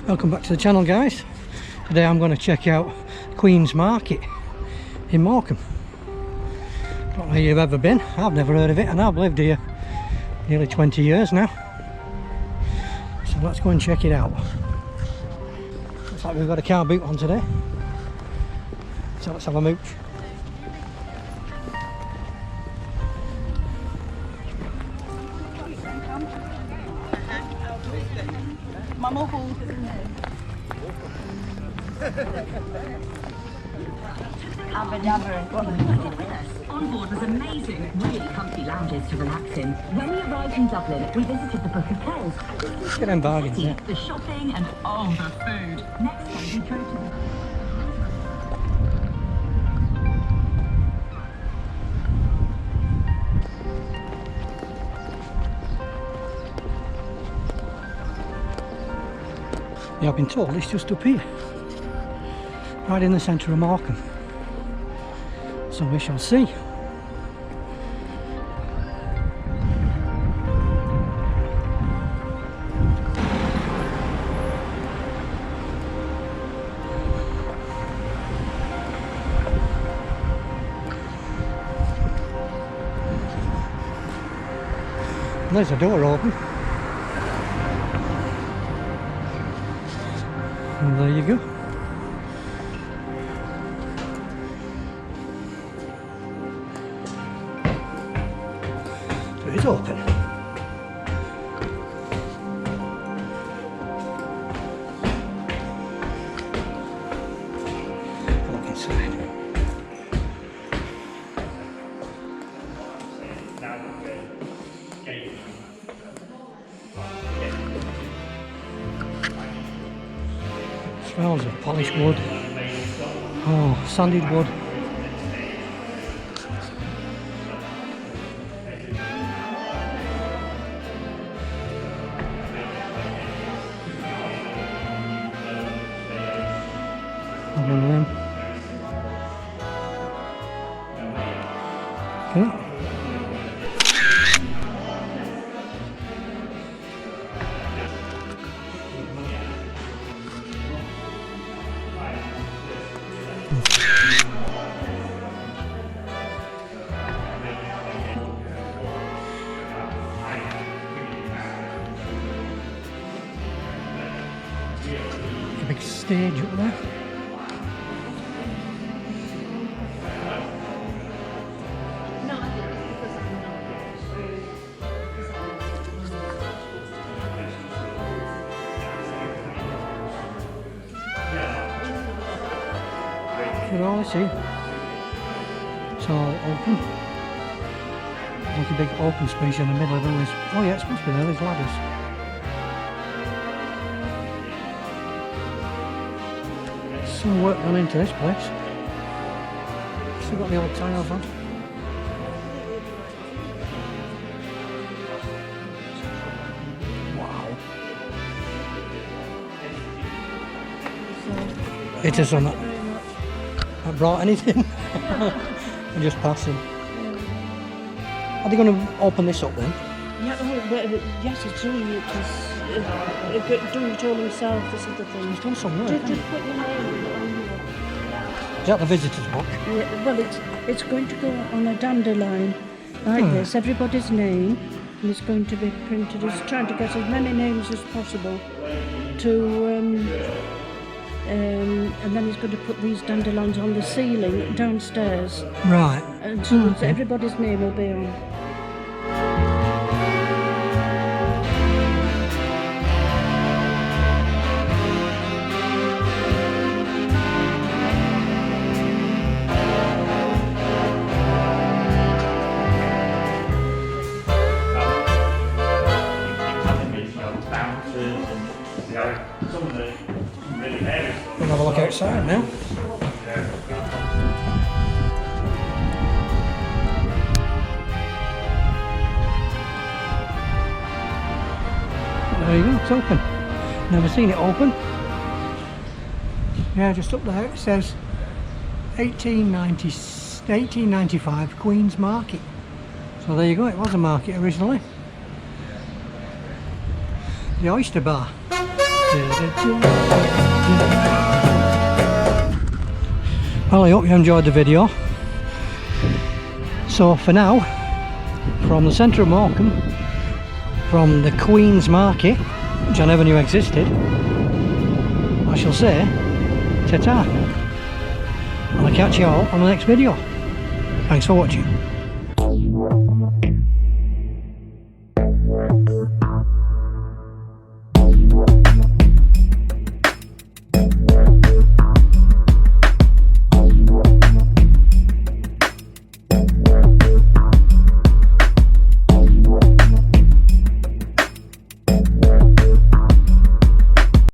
Welcome back to the channel, guys. Today I'm going to check out Queen's Market in Morecambe. Don't know if you've ever been. I've never heard of it, and I've lived here nearly 20 years now. So let's go and check it out. Looks like we've got a car boot on today, so let's have a mooch. On board was amazing, really comfy lounges to relax in. When we arrived in Dublin, we visited the Book of Kells. Let's get them bargains, yeah. The shopping and the food. Next day we drove to the... Yeah, I've been told it's just up here, right in the centre of Morecambe. So we shall see. There's a door open. And there you go. So it's open. Look inside. Smells of polished wood. Oh, sanded wood. One of them. Okay. A big stage up there. You can all see it's all open. Like a big open space in the middle of all this. Oh yeah, it's supposed to be there, there's ladders. Some work gone into this place. Still got the old tiles on. Wow. It is on that. Not brought anything. I'm just passing. Are they going to open this up then? Yeah, yes, he's doing it. He's doing it all himself. This is the thing. He's done some work. Just put your name on here. Is that the visitor's book? Yeah, well, it's going to go on a dandelion like this. Everybody's name, and it's going to be printed. He's trying to get as many names as possible to. And then he's going to put these dandelions on the ceiling downstairs. Right. And so everybody's name will be on. We'll have a look outside now. There you go, it's open. Never seen it open. Yeah, just up there it says 1895 Queen's Market. So there you go, it was a market originally. The oyster bar. Well, I hope you enjoyed the video. So for now, from the centre of Morecambe, from the Queen's Market, which I never knew existed, I shall say ta-ta, and I'll catch you all on the next video. Thanks for watching.